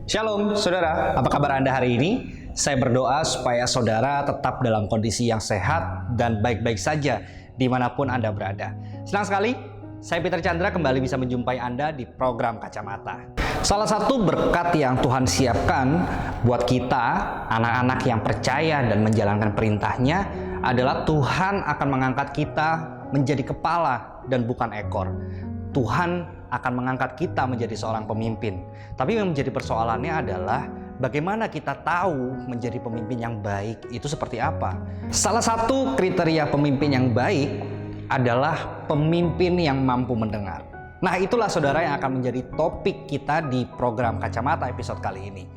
Shalom saudara, apa kabar Anda hari ini? Saya berdoa supaya saudara tetap dalam kondisi yang sehat dan baik-baik saja dimanapun Anda berada. Senang sekali, saya Peter Chandra kembali bisa menjumpai Anda di program Kacamata. Salah satu berkat yang Tuhan siapkan buat kita, anak-anak yang percaya dan menjalankan perintahnya adalah Tuhan akan mengangkat kita menjadi kepala dan bukan ekor. Tuhan akan mengangkat kita menjadi seorang pemimpin. Tapi yang menjadi persoalannya adalah bagaimana kita tahu menjadi pemimpin yang baik itu seperti apa. Salah satu kriteria pemimpin yang baik adalah pemimpin yang mampu mendengar. Nah, itulah saudara yang akan menjadi topik kita di program Kacamata episode kali ini.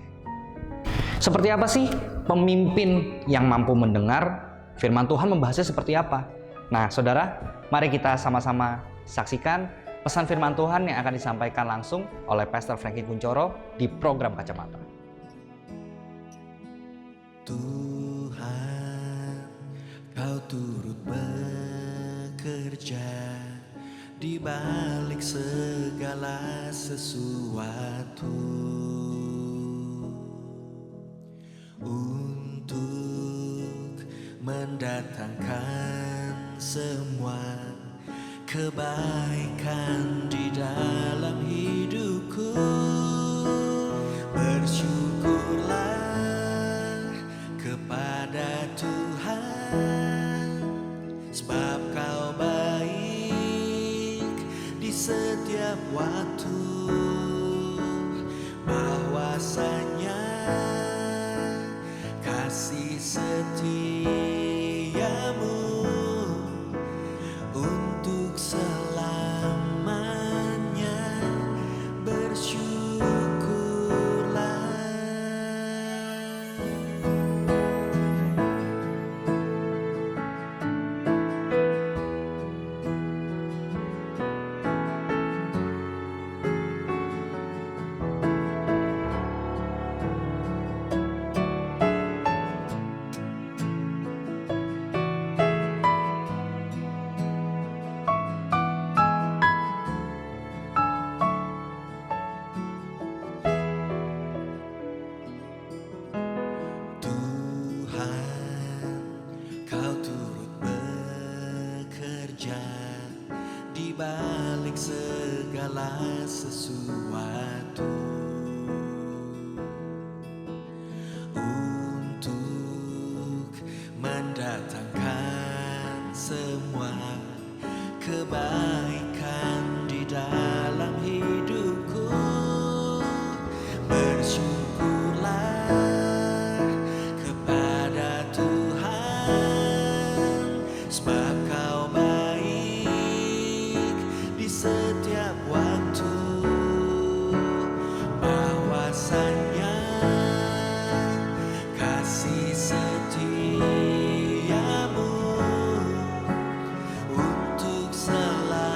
Seperti apa sih pemimpin yang mampu mendengar? Firman Tuhan membahasnya seperti apa? Nah, saudara, mari kita sama-sama saksikan pesan firman Tuhan yang akan disampaikan langsung oleh Pastor Franky Kuncoro di program Kacamata. Tuhan, Kau turut bekerja di balik segala sesuatu untuk mendatangkan semua kebaikan di dalam hidupku. Bersyukurlah kepada Tuhan, sebab Kau baik di setiap waktu. Bahwasanya kasih setiamu untuk selamanya. Bersyukurlah. Kau turut bekerja di balik segala sesuatu untuk mendatangkan semua kebaikan di dalam hidupku. Bersyukurlah kepada Tuhan, sebab Kau baik di setiap waktu. Bahwasanya kasih setiamu untuk selamanya.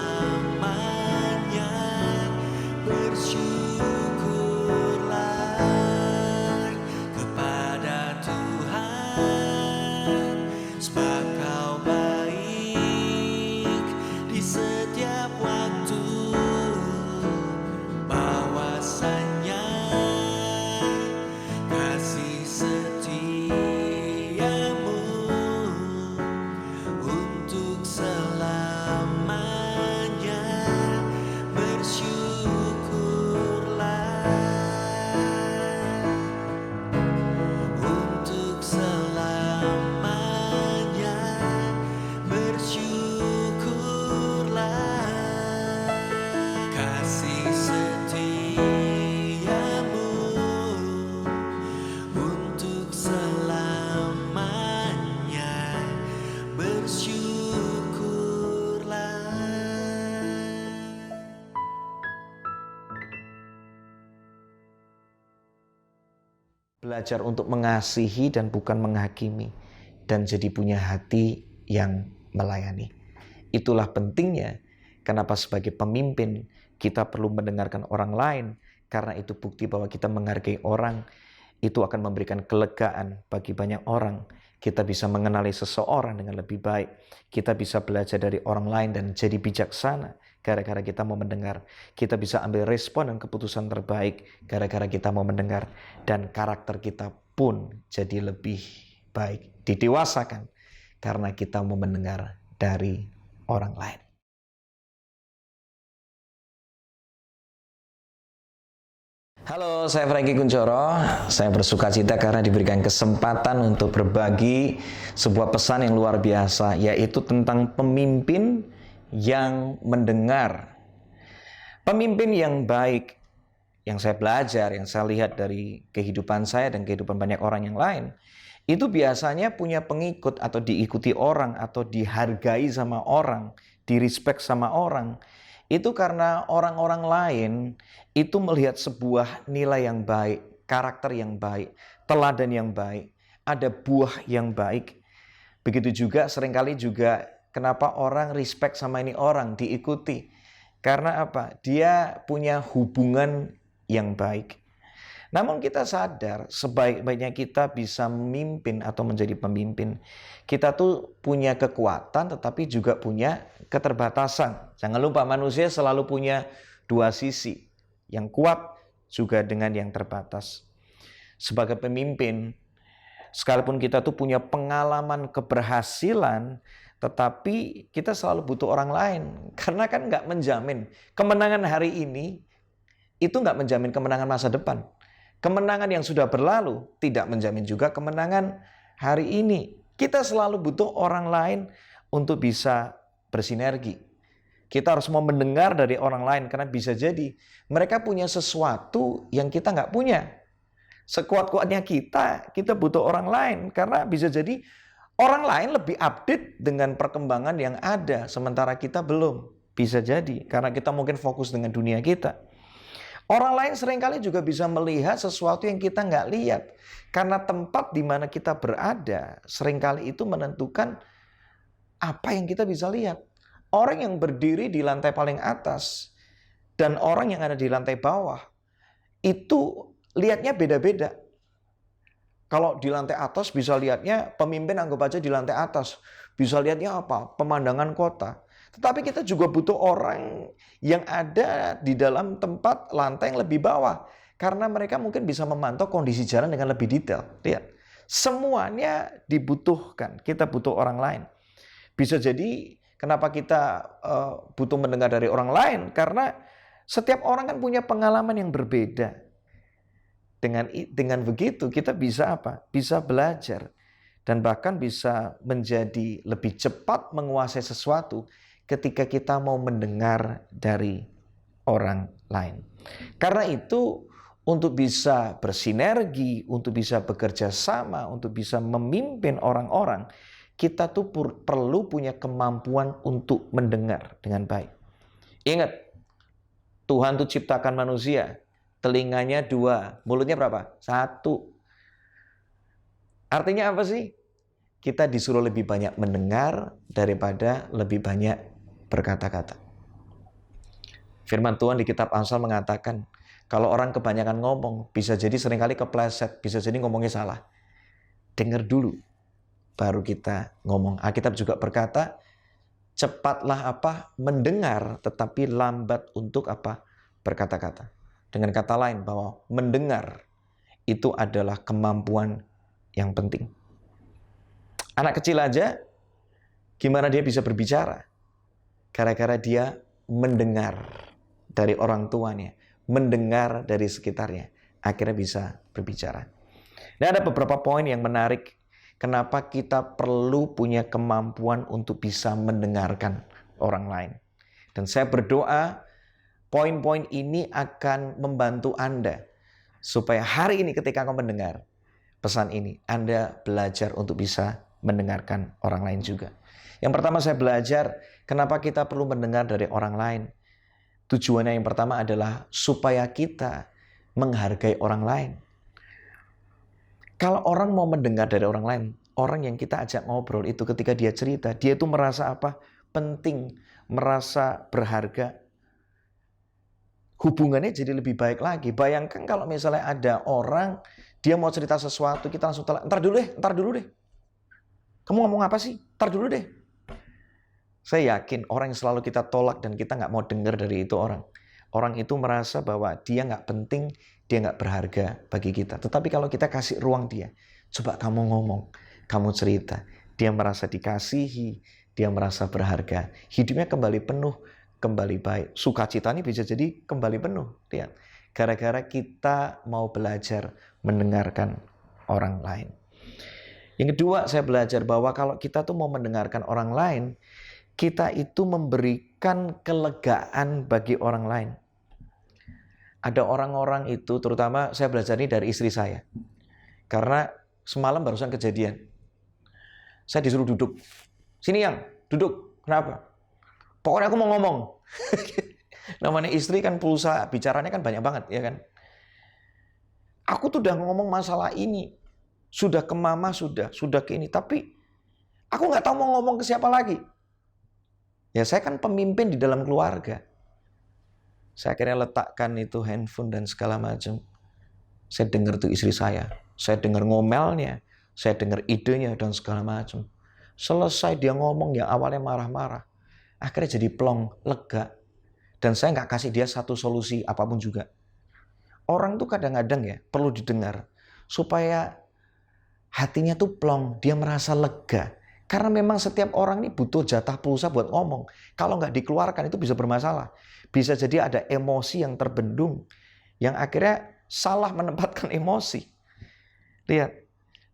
Bersyukurlah kepada Tuhan, sebab Kau baik di setiap waktu. Bahwasanya kasih setiamu untuk selamanya. Bersyukurlah untuk selamanya. Bersyukurlah kasih setiamu untuk selamanya. Bersyukurlah. Belajar untuk mengasihi dan bukan menghakimi, dan jadi punya hati yang melayani. Itulah pentingnya kenapa sebagai pemimpin kita perlu mendengarkan orang lain, karena itu bukti bahwa kita menghargai orang. Itu akan memberikan kelegaan bagi banyak orang. Kita bisa mengenali seseorang dengan lebih baik. Kita bisa belajar dari orang lain dan jadi bijaksana. gara-gara kita mau mendengar. Kita bisa ambil respon dan keputusan terbaik gara-gara kita mau mendengar. Dan karakter kita pun jadi lebih baik, didewasakan karena kita mau mendengar dari orang lain. Halo, saya Franky Kunchoro. Saya bersukacita karena diberikan kesempatan untuk berbagi sebuah pesan yang luar biasa, yaitu tentang pemimpin yang mendengar. Pemimpin yang baik, yang saya belajar, yang saya lihat dari kehidupan saya dan kehidupan banyak orang yang lain, itu biasanya punya pengikut atau diikuti orang atau dihargai sama orang, direspek sama orang. Itu karena orang-orang lain itu melihat sebuah nilai yang baik, karakter yang baik, teladan yang baik, ada buah yang baik. Begitu juga seringkali juga kenapa orang respect sama ini orang, diikuti. Karena apa? Dia punya hubungan yang baik. Namun kita sadar sebaik-baiknya kita bisa memimpin atau menjadi pemimpin, kita tuh punya kekuatan tetapi juga punya keterbatasan. Jangan lupa manusia selalu punya dua sisi, yang kuat juga dengan yang terbatas. Sebagai pemimpin, sekalipun kita tuh punya pengalaman keberhasilan, tetapi kita selalu butuh orang lain. Karena kan nggak menjamin kemenangan hari ini, itu nggak menjamin kemenangan masa depan. Kemenangan yang sudah berlalu tidak menjamin juga kemenangan hari ini. Kita selalu butuh orang lain untuk bisa bersinergi. Kita harus mau mendengar dari orang lain karena bisa jadi mereka punya sesuatu yang kita nggak punya. Sekuat-kuatnya kita butuh orang lain karena bisa jadi orang lain lebih update dengan perkembangan yang ada sementara kita belum. Bisa jadi karena kita mungkin fokus dengan dunia kita. Orang lain seringkali juga bisa melihat sesuatu yang kita nggak lihat. Karena tempat di mana kita berada seringkali itu menentukan apa yang kita bisa lihat. Orang yang berdiri di lantai paling atas dan orang yang ada di lantai bawah itu lihatnya beda-beda. Kalau di lantai atas bisa lihatnya pemimpin anggap aja di lantai atas. Bisa lihatnya apa? Pemandangan kota. Tetapi kita juga butuh orang yang ada di dalam tempat lantai yang lebih bawah. Karena mereka mungkin bisa memantau kondisi jalan dengan lebih detail. Lihat, semuanya dibutuhkan. Kita butuh orang lain. Bisa jadi kenapa kita butuh mendengar dari orang lain? Karena setiap orang kan punya pengalaman yang berbeda. Dengan begitu kita bisa apa? Bisa belajar. Dan bahkan bisa menjadi lebih cepat menguasai sesuatu ketika kita mau mendengar dari orang lain. Karena itu untuk bisa bersinergi, untuk bisa bekerja sama, untuk bisa memimpin orang-orang, kita tuh perlu punya kemampuan untuk mendengar dengan baik. Ingat, Tuhan tuh ciptakan manusia, telinganya 2, mulutnya berapa? 1. Artinya apa sih? Kita disuruh lebih banyak mendengar daripada lebih banyak berkata-kata. Firman Tuhan di kitab Amsal mengatakan, kalau orang kebanyakan ngomong, bisa jadi seringkali kepleset, bisa jadi ngomongnya salah. Dengar dulu, baru kita ngomong. Alkitab juga berkata, cepatlah mendengar, tetapi lambat untuk berkata-kata. Dengan kata lain, bahwa mendengar itu adalah kemampuan yang penting. Anak kecil aja, gimana dia bisa berbicara? Gara-gara dia mendengar dari orang tuanya, mendengar dari sekitarnya, akhirnya bisa berbicara. Dan ada beberapa poin yang menarik, kenapa kita perlu punya kemampuan untuk bisa mendengarkan orang lain. Dan saya berdoa, poin-poin ini akan membantu Anda, supaya hari ini ketika Anda mendengar pesan ini, Anda belajar untuk bisa mendengarkan orang lain juga. Yang pertama saya belajar, kenapa kita perlu mendengar dari orang lain. Tujuannya yang pertama adalah supaya kita menghargai orang lain. Kalau orang mau mendengar dari orang lain, orang yang kita ajak ngobrol itu ketika dia cerita, dia itu merasa penting, merasa berharga. Hubungannya jadi lebih baik lagi. Bayangkan kalau misalnya ada orang, dia mau cerita sesuatu, kita langsung telat. Ntar dulu deh. Kamu ngomong apa sih? Ntar dulu deh. Saya yakin orang yang selalu kita tolak dan kita nggak mau dengar dari itu orang. Orang itu merasa bahwa dia nggak penting, dia nggak berharga bagi kita. Tetapi kalau kita kasih ruang dia, coba kamu ngomong, kamu cerita. Dia merasa dikasihi, dia merasa berharga. Hidupnya kembali penuh, kembali baik. Sukacitanya bisa jadi kembali penuh. Lihat, gara-gara kita mau belajar mendengarkan orang lain. Yang kedua, saya belajar bahwa kalau kita tuh mau mendengarkan orang lain, kita itu memberikan kelegaan bagi orang lain. Ada orang-orang itu, terutama saya belajar ini dari istri saya. Karena semalam barusan kejadian. Saya disuruh duduk. Sini yang, duduk. Kenapa? Pokoknya aku mau ngomong. Namanya istri kan pulsa, bicaranya kan banyak banget, ya kan? Aku tuh udah ngomong masalah ini. Sudah ke mama, sudah ke ini. Tapi aku nggak tahu mau ngomong ke siapa lagi. Ya saya kan pemimpin di dalam keluarga. Saya akhirnya letakkan itu handphone dan segala macam. Saya dengar tuh istri saya dengar ngomelnya, saya dengar idenya dan segala macam. Selesai dia ngomong yang awalnya marah-marah, akhirnya jadi plong, lega. Dan saya nggak kasih dia satu solusi apapun juga. Orang tuh kadang-kadang ya perlu didengar supaya hatinya tuh plong, dia merasa lega. Karena memang setiap orang ini butuh jatah pulsa buat ngomong. Kalau nggak dikeluarkan itu bisa bermasalah. Bisa jadi ada emosi yang terbendung. Yang akhirnya salah menempatkan emosi. Lihat.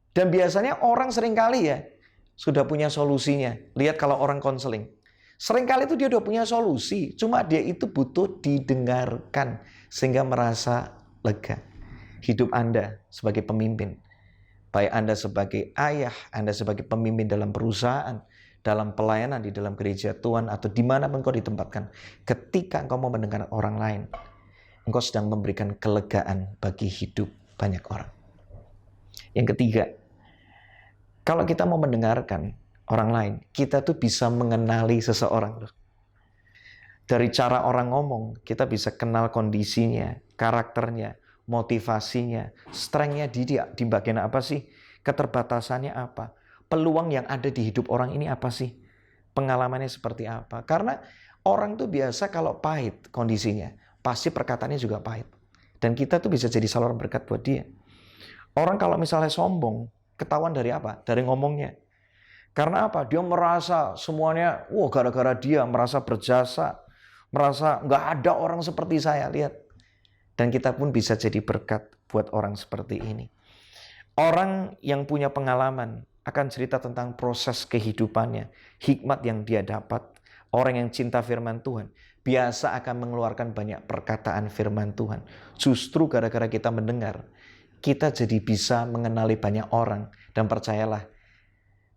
Dan biasanya orang seringkali ya sudah punya solusinya. Lihat kalau orang konseling. Seringkali itu dia udah punya solusi. Cuma dia itu butuh didengarkan. Sehingga merasa lega. Hidup Anda sebagai pemimpin. Baik Anda sebagai ayah, Anda sebagai pemimpin dalam perusahaan, dalam pelayanan di dalam gereja Tuhan, atau dimanapun kau ditempatkan. Ketika engkau mau mendengar orang lain, engkau sedang memberikan kelegaan bagi hidup banyak orang. Yang ketiga, kalau kita mau mendengarkan orang lain, kita tuh bisa mengenali seseorang. Dari cara orang ngomong, kita bisa kenal kondisinya, karakternya, motivasinya, strength-nya di bagian apa sih? Keterbatasannya apa? Peluang yang ada di hidup orang ini apa sih? Pengalamannya seperti apa? Karena orang tuh biasa kalau pahit kondisinya, pasti perkataannya juga pahit. Dan kita tuh bisa jadi saluran berkat buat dia. Orang kalau misalnya sombong, ketahuan dari apa? Dari ngomongnya. Karena apa? Dia merasa semuanya, gara-gara dia merasa berjasa, merasa nggak ada orang seperti saya. Lihat. Dan kita pun bisa jadi berkat buat orang seperti ini. Orang yang punya pengalaman akan cerita tentang proses kehidupannya, hikmat yang dia dapat. Orang yang cinta firman Tuhan biasa akan mengeluarkan banyak perkataan firman Tuhan. Justru gara-gara kita mendengar, kita jadi bisa mengenali banyak orang. Dan percayalah,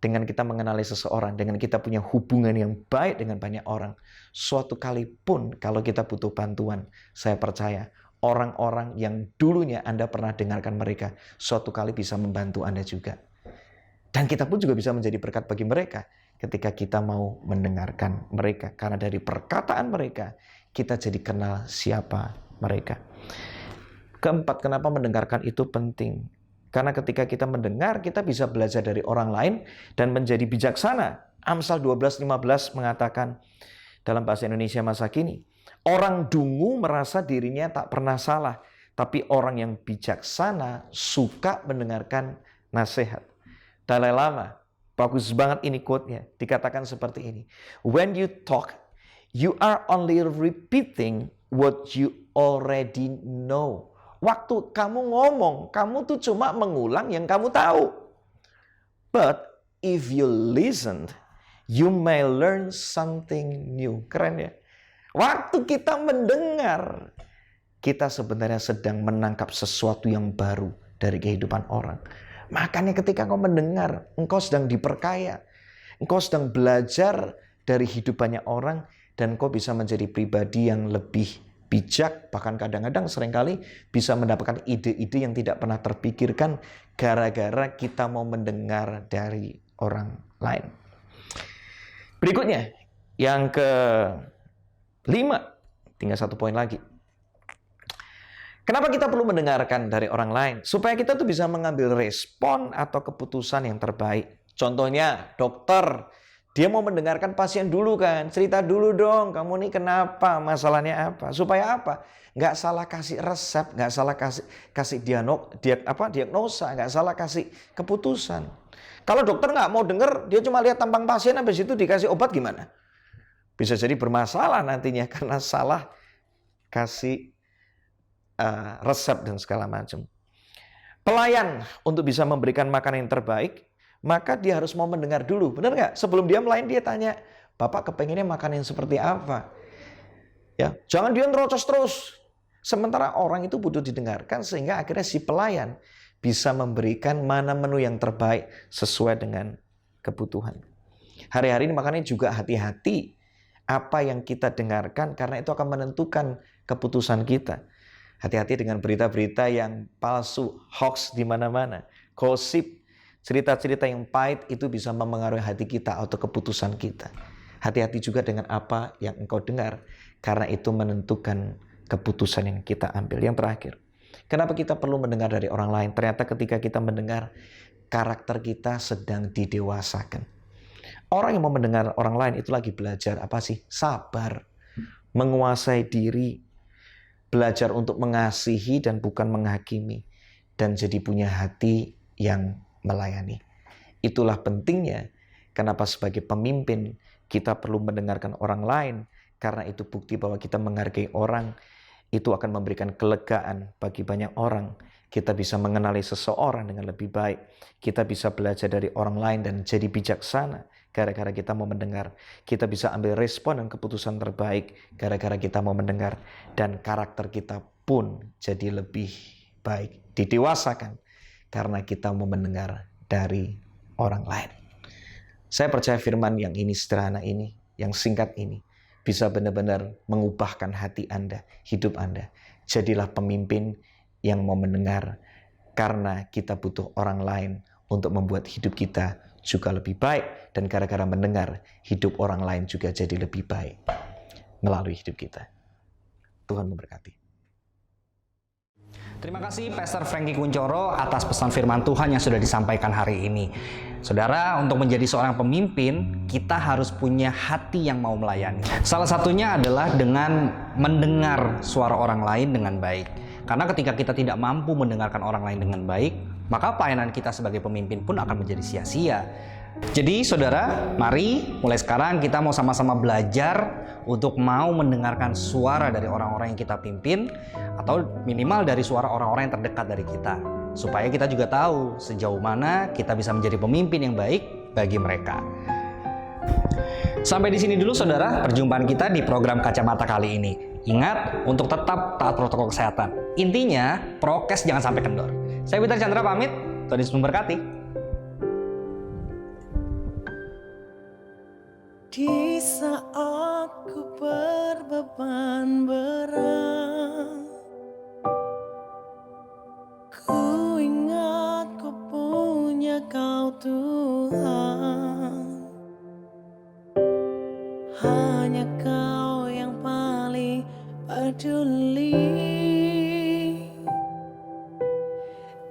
dengan kita mengenali seseorang, dengan kita punya hubungan yang baik dengan banyak orang, suatu kali pun kalau kita butuh bantuan, saya percaya orang-orang yang dulunya Anda pernah dengarkan mereka, suatu kali bisa membantu Anda juga. Dan kita pun juga bisa menjadi berkat bagi mereka ketika kita mau mendengarkan mereka. Karena dari perkataan mereka, kita jadi kenal siapa mereka. Keempat, kenapa mendengarkan itu penting? Karena ketika kita mendengar, kita bisa belajar dari orang lain dan menjadi bijaksana. Amsal 12:15 mengatakan dalam bahasa Indonesia masa kini, orang dungu merasa dirinya tak pernah salah, tapi orang yang bijaksana suka mendengarkan nasihat. Dalai Lama, bagus banget ini quote-nya, dikatakan seperti ini. When you talk, you are only repeating what you already know. Waktu kamu ngomong, kamu tuh cuma mengulang yang kamu tahu. But if you listen, you may learn something new. Keren ya? Waktu kita mendengar, kita sebenarnya sedang menangkap sesuatu yang baru dari kehidupan orang. Makanya ketika engkau mendengar, engkau sedang diperkaya. Engkau sedang belajar dari hidup banyak orang, dan engkau bisa menjadi pribadi yang lebih bijak, bahkan kadang-kadang seringkali bisa mendapatkan ide-ide yang tidak pernah terpikirkan gara-gara kita mau mendengar dari orang lain. Berikutnya, yang ke-5, tinggal 1 poin lagi. Kenapa kita perlu mendengarkan dari orang lain? Supaya kita tuh bisa mengambil respon atau keputusan yang terbaik. Contohnya, dokter Dia mau mendengarkan pasien dulu kan, cerita dulu dong, kamu nih kenapa, masalahnya apa, supaya apa? Nggak salah kasih resep, nggak salah kasih diagnosa, nggak salah kasih keputusan. Kalau dokter nggak mau dengar, dia cuma lihat tampang pasien, habis itu dikasih obat gimana? Bisa jadi bermasalah nantinya karena salah kasih resep dan segala macam. Pelayan untuk bisa memberikan makanan yang terbaik, maka dia harus mau mendengar dulu. Benar nggak? Sebelum dia melayani dia tanya, Bapak kepengennya makanan yang seperti apa? Ya, jangan dia nerocos terus. Sementara orang itu butuh didengarkan sehingga akhirnya si pelayan bisa memberikan mana menu yang terbaik sesuai dengan kebutuhan. Hari-hari ini makanya juga hati-hati apa yang kita dengarkan karena itu akan menentukan keputusan kita. Hati-hati dengan berita-berita yang palsu, hoax di mana-mana, gosip, cerita-cerita yang pahit itu bisa memengaruhi hati kita atau keputusan kita. Hati-hati juga dengan apa yang engkau dengar, karena itu menentukan keputusan yang kita ambil. Yang terakhir, kenapa kita perlu mendengar dari orang lain? Ternyata ketika kita mendengar, karakter kita sedang didewasakan. Orang yang mau mendengar orang lain itu lagi belajar apa sih? Sabar, menguasai diri, belajar untuk mengasihi dan bukan menghakimi, dan jadi punya hati yang melayani. Itulah pentingnya kenapa sebagai pemimpin kita perlu mendengarkan orang lain, karena itu bukti bahwa kita menghargai orang. Itu akan memberikan kelegaan bagi banyak orang. Kita bisa mengenali seseorang dengan lebih baik. Kita bisa belajar dari orang lain dan jadi bijaksana gara-gara kita mau mendengar. Kita bisa ambil respon dan keputusan terbaik gara-gara kita mau mendengar. Dan karakter kita pun jadi lebih baik, didewasakan karena kita mau mendengar dari orang lain. Saya percaya firman yang ini sederhana ini, yang singkat ini, bisa benar-benar mengubahkan hati Anda, hidup Anda. Jadilah pemimpin yang mau mendengar, karena kita butuh orang lain untuk membuat hidup kita juga lebih baik. Dan gara-gara mendengar, hidup orang lain juga jadi lebih baik melalui hidup kita. Tuhan memberkati. Terima kasih Pastor Frankie Kuncoro atas pesan firman Tuhan yang sudah disampaikan hari ini. Saudara, untuk menjadi seorang pemimpin, kita harus punya hati yang mau melayani. Salah satunya adalah dengan mendengar suara orang lain dengan baik. Karena ketika kita tidak mampu mendengarkan orang lain dengan baik, maka pelayanan kita sebagai pemimpin pun akan menjadi sia-sia. Jadi saudara, mari mulai sekarang kita mau sama-sama belajar untuk mau mendengarkan suara dari orang-orang yang kita pimpin, atau minimal dari suara orang-orang yang terdekat dari kita, supaya kita juga tahu sejauh mana kita bisa menjadi pemimpin yang baik bagi mereka. Sampai di sini dulu saudara perjumpaan kita di program Kacamata kali ini. Ingat untuk tetap taat protokol kesehatan. Intinya prokes jangan sampai kendor. Saya Peter Chandra pamit. Tuhan Yesus memberkati. Di saat ku berbeban berat, ku ingat ku punya Kau Tuhan. Hanya Kau yang paling peduli.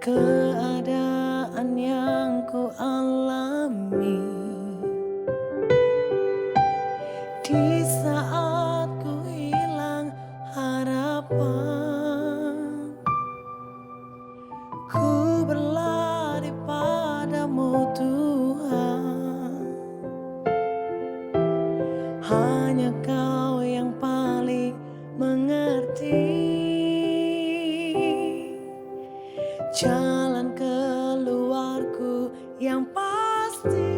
Keadaan yang ku alami, di saat ku hilang harapan, ku berlari padamu Tuhan. Hanya Kau yang paling mengerti jalan keluarku yang pasti.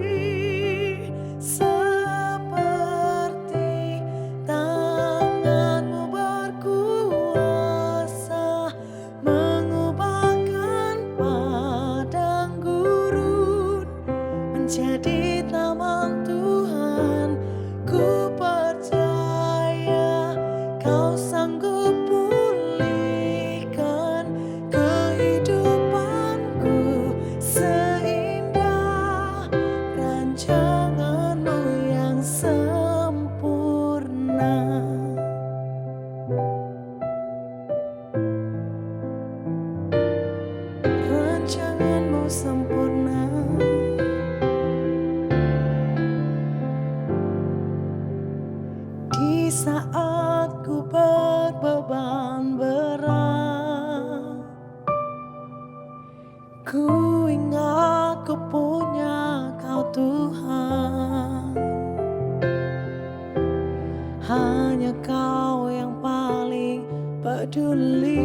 Jadi taman Tuhan, ku percaya Kau sanggup pulihkan kehidupanku seindah rancangan-Mu yang sempurna. Rancangan-Mu sempurna. Ku ingat ku punya Kau Tuhan, hanya Kau yang paling peduli.